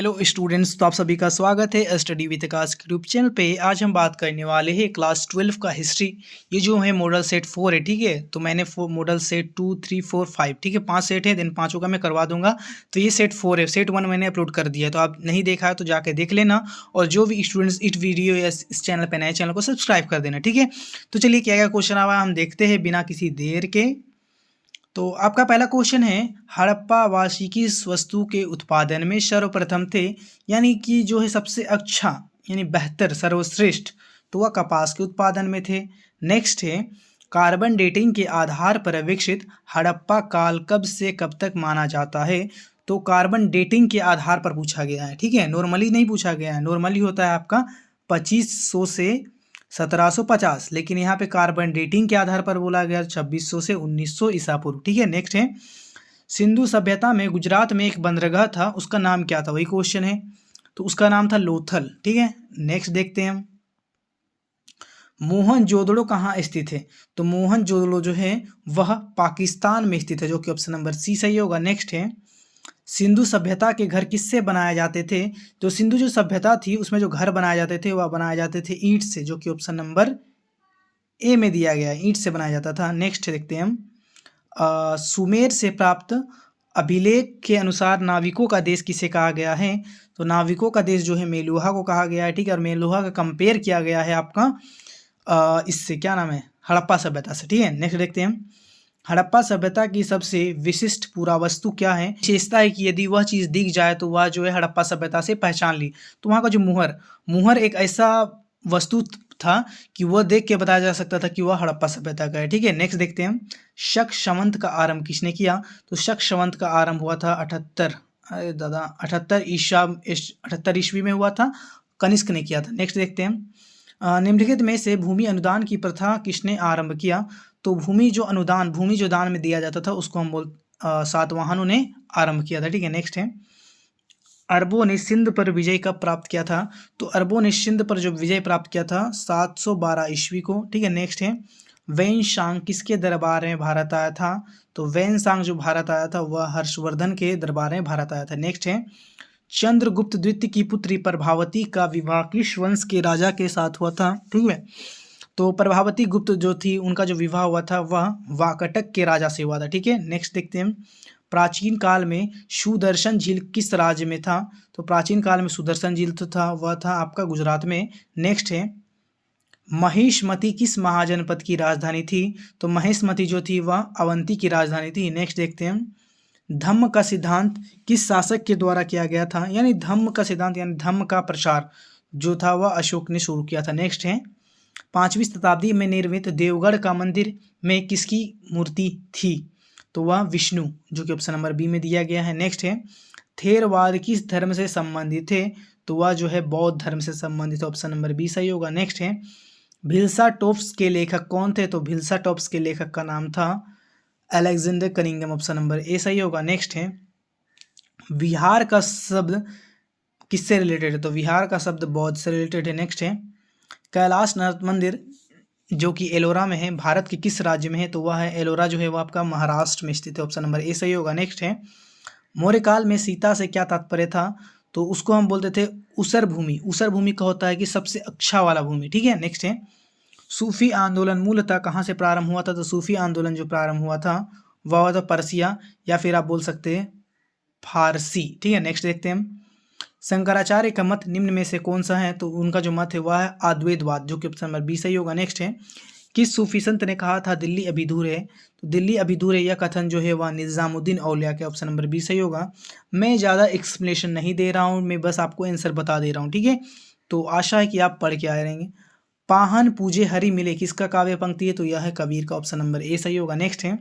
Hello students, तो आप सभी का स्वागत है स्टडी विद आकाश के यूट्यूब चैनल पे। आज हम बात करने वाले हैं क्लास 12 का हिस्ट्री। ये जो है मॉडल सेट 4 है, ठीक है। तो मैंने मॉडल सेट 2, 3, 4, 5, ठीक है, 5 सेट है, देन पाँचों का मैं करवा दूंगा। तो ये सेट 4 है, सेट 1 मैंने अपलोड कर दिया है, तो आप नहीं देखा है तो जाके देख लेना। और जो भी स्टूडेंट्स इस वीडियो या इस चैनल पर नए, चैनल को सब्सक्राइब कर देना, ठीक है। तो चलिए क्या क्या क्वेश्चन आवा हम देखते हैं बिना किसी देर के। तो आपका पहला क्वेश्चन है, हड़प्पा वासी किस वस्तु के उत्पादन में सर्वप्रथम थे, यानी कि जो है सबसे अच्छा यानी बेहतर सर्वश्रेष्ठ, तो वह कपास के उत्पादन में थे। नेक्स्ट है, कार्बन डेटिंग के आधार पर विकसित हड़प्पा काल कब से कब तक माना जाता है। तो कार्बन डेटिंग के आधार पर पूछा गया है, ठीक है, नॉर्मली नहीं पूछा गया है। नॉर्मली होता है आपका 2500 से 1750, लेकिन यहाँ पे कार्बन डेटिंग के आधार पर बोला गया 2600 से 1900 ईसा पूर्व, ठीक है। नेक्स्ट है, सिंधु सभ्यता में गुजरात में एक बंदरगाह था, उसका नाम क्या था, वही क्वेश्चन है। तो उसका नाम था लोथल, ठीक है। नेक्स्ट देखते हैं हम, मोहनजोदड़ो कहाँ स्थित है। तो मोहनजोदड़ो जो है वह पाकिस्तान में स्थित है, जो कि ऑप्शन नंबर सी सही होगा। नेक्स्ट है, सिंधु सभ्यता के घर किससे बनाए जाते थे। तो सिंधु जो सभ्यता थी उसमें जो घर बनाए जाते थे वह बनाए जाते थे ईंट से, जो कि ऑप्शन नंबर ए में दिया गया है, ईंट से बनाया जाता था। नेक्स्ट देखते हैं हम, सुमेर से प्राप्त अभिलेख के अनुसार नाविकों का देश किसे कहा गया है। तो नाविकों का देश जो है मेलुहा को कहा गया है, ठीक है। और मेलुहा का कंपेयर किया गया है आपका इससे, क्या नाम है, हड़प्पा सभ्यता से, ठीक है। नेक्स्ट देखते हैं हम, हड़प्पा सभ्यता की सबसे विशिष्ट पुरावस्तु क्या है। विशेषता है कि यदि वह चीज़ दिख जाए तो वह जो है हड़प्पा सभ्यता से पहचान ली। तो वहाँ का जो मुहर मुहर एक ऐसा वस्तु था कि वह देख के बताया जा सकता था कि वह हड़प्पा सभ्यता का है, ठीक है। नेक्स्ट देखते हैं हम, शक संवत का आरंभ किसने किया। तो शक संवत का आरंभ हुआ था 78, अरे दादा 78 ईस्वी में हुआ था, कनिष्क ने किया था। नेक्स्ट देखते हैं, निम्नलिखित में से भूमि अनुदान की प्रथा किसने आरंभ किया। तो भूमि जो दान में दिया जाता था उसको हम सातवाहनों ने आरंभ किया था, ठीक है। नेक्स्ट है, अरबों ने सिंध पर विजय कब प्राप्त किया था। तो अरबों ने सिंध पर जो विजय प्राप्त किया था 712 ईस्वी को, ठीक है। नेक्स्ट है, वैन सांग किसके दरबार में भारत आया था। तो वैन सांग जो भारत आया था वह हर्षवर्धन के दरबार में भारत आया था। नेक्स्ट है, चंद्रगुप्त द्वितीय की पुत्री प्रभावती का विवाह किस वंश के राजा के साथ हुआ था, ठीक है। तो प्रभावती गुप्त जो थी उनका जो विवाह हुआ था वह वाकटक के राजा से हुआ था, ठीक है। नेक्स्ट देखते हैं, प्राचीन काल में सुदर्शन झील किस राज्य में था। तो प्राचीन काल में सुदर्शन झील तो था, वह था आपका गुजरात में। नेक्स्ट है, महिष्मती किस महाजनपद की राजधानी थी। तो महिष्मती जो थी वह अवंती की राजधानी थी। नेक्स्ट देखते हैं, धम्म का सिद्धांत किस शासक के द्वारा किया गया था। यानी धम्म का सिद्धांत यानी धम्म का प्रचार जो था वह अशोक ने शुरू किया था। नेक्स्ट है, 5वीं शताब्दी में निर्मित देवगढ़ का मंदिर में किसकी मूर्ति थी। तो वह विष्णु, जो कि ऑप्शन नंबर बी में दिया गया है। नेक्स्ट है, थेरवाद किस धर्म से संबंधित थे। तो वह जो है बौद्ध धर्म से संबंधित, ऑप्शन नंबर बी सही होगा। नेक्स्ट है, भिल्सा टॉप्स के लेखक कौन थे। तो भिल्सा टॉप्स के लेखक का नाम था Alexander Cunningham, option number A सही होगा। नेक्स्ट है, विहार का शब्द किससे रिलेटेड है। तो विहार का शब्द बौद्ध से रिलेटेड है। नेक्स्ट है, कैलाश नाथ मंदिर जो कि एलोरा में है भारत के किस राज्य में है। तो वह है एलोरा जो है वह आपका महाराष्ट्र में स्थित है, ऑप्शन नंबर ए सही होगा। नेक्स्ट है, मौर्य काल में सीता से क्या तात्पर्य था। तो उसको हम बोलते थे उसर भूमि। उसर भूमि का होता है कि सबसे अच्छा वाला भूमि, ठीक है। नेक्स्ट है, सूफी आंदोलन मूलतः कहाँ से प्रारंभ हुआ था। तो सूफी आंदोलन जो प्रारंभ हुआ था वह हुआ था पर्सिया, या फिर आप बोल सकते हैं फारसी, ठीक है। नेक्स्ट देखते हैं हम, शंकराचार्य का मत निम्न में से कौन सा है। तो उनका जो मत है वह है अद्वैतवाद, जो कि ऑप्शन नंबर बी सही होगा। नेक्स्ट है, किस सूफी संत ने कहा था दिल्ली अभी दूर है। तो दिल्ली अभी दूर है यह कथन जो है वह निज़ामुद्दीन औलिया के, ऑप्शन नंबर बी सही होगा। मैं ज़्यादा एक्सप्लेनेशन नहीं दे रहा हूँ, मैं बस आपको आंसर बता दे रहा हूँ, ठीक है। तो आशा है कि आप पढ़ के आए रहेंगे। पाहन पूजे हरि मिले किसका काव्य पंक्ति है। तो यह है कबीर का, ऑप्शन नंबर ए सही होगा। नेक्स्ट है,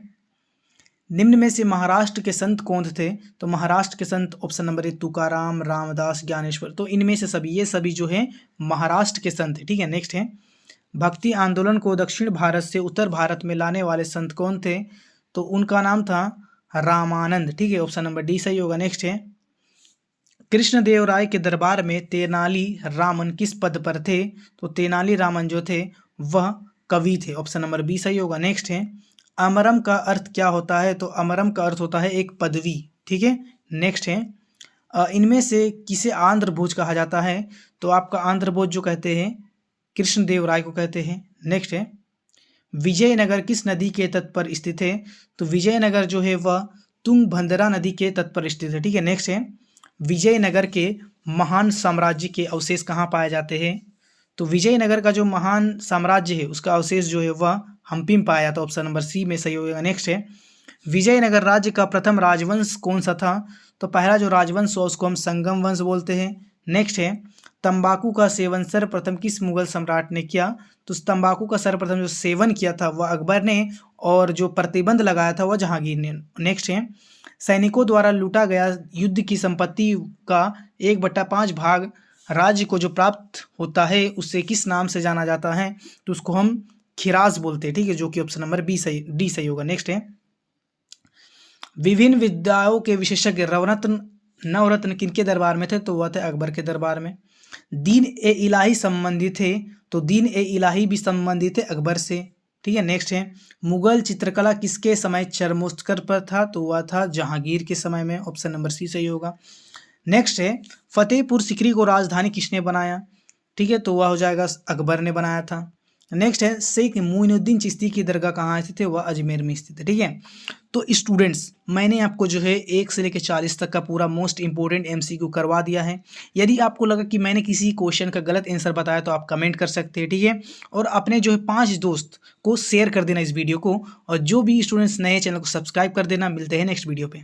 निम्न में से महाराष्ट्र के संत कौन थे। तो महाराष्ट्र के संत option number A Tukaram, Ramdas, Dnyaneshwar. तो इनमें से सभी ये सभी जो है महाराष्ट्र के संत है, ठीक है। नेक्स्ट है, भक्ति आंदोलन को दक्षिण भारत से उत्तर भारत में लाने वाले संत कौन थे। तो उनका नाम था रामानंद, ठीक है, ऑप्शन नंबर डी सही होगा। नेक्स्ट है, कृष्णदेव राय के दरबार में तेनाली रामन किस पद पर थे। तो तेनाली रामन जो थे वह कवि थे, ऑप्शन नंबर बी सही होगा। नेक्स्ट है, अमरम का अर्थ क्या होता है। तो अमरम का अर्थ होता है एक पदवी, ठीक है। नेक्स्ट है, इनमें से किसे आंध्र भोज कहा जाता है? तो आपका आंध्र भोज जो कहते हैं कृष्णदेव राय को कहते हैं। नेक्स्ट है विजयनगर किस नदी के तट पर स्थित है? तो विजयनगर जो है वह तुंगभद्रा नदी के तट पर स्थित है। ठीक है। नेक्स्ट है विजयनगर के महान साम्राज्य के अवशेष कहाँ पाए जाते हैं? तो विजयनगर का जो महान साम्राज्य है उसका अवशेष जो है वह हम्पी में पाया जाता है। ऑप्शन नंबर सी में सही होगा। नेक्स्ट है विजयनगर राज्य का प्रथम राजवंश कौन सा था? तो पहला जो राजवंश हुआ उसको हम संगम वंश बोलते हैं। नेक्स्ट है तंबाकू का सेवन सर्वप्रथम किस मुगल सम्राट ने किया? तो तंबाकू का सर्वप्रथम जो सेवन किया था वह अकबर ने और जो प्रतिबंध लगाया था वह जहांगीर ने। नेक्स्ट है सैनिकों द्वारा लूटा गया युद्ध की संपत्ति का 1/5 भाग राज्य को जो प्राप्त होता है उससे किस नाम से जाना जाता है? तो उसको हम खिराज बोलते हैं। ठीक है, जो कि ऑप्शन नंबर डी सही होगा। नेक्स्ट है विभिन्न विद्याओं के विशेषज्ञ नवरत्न किनके दरबार में थे? तो वह थे अकबर के दरबार में। दीन ए इलाही संबंधित थे, तो दीन ए इलाही भी संबंधित है अकबर से। ठीक है। नेक्स्ट है मुगल चित्रकला किसके समय चरमोत्कर्ष पर था? तो वह था जहांगीर के समय में। ऑप्शन नंबर सी सही होगा। नेक्स्ट है फतेहपुर सीकरी को राजधानी किसने बनाया? ठीक है, तो वह हो जाएगा अकबर ने बनाया था। नेक्स्ट है शेख मोइनुद्दीन चिश्ती की दरगाह कहाँ स्थित है? वह अजमेर में स्थित है। ठीक है, तो स्टूडेंट्स मैंने आपको जो है 1 से लेकर 40 तक का पूरा मोस्ट इंपॉर्टेंट MCQ करवा दिया है। यदि आपको लगा कि मैंने किसी क्वेश्चन का गलत आंसर बताया तो आप कमेंट कर सकते हैं। ठीक है, और अपने जो है 5 दोस्त को शेयर कर देना इस वीडियो को, और जो भी स्टूडेंट्स नए चैनल को सब्सक्राइब कर देना। मिलते हैं नेक्स्ट वीडियो पे।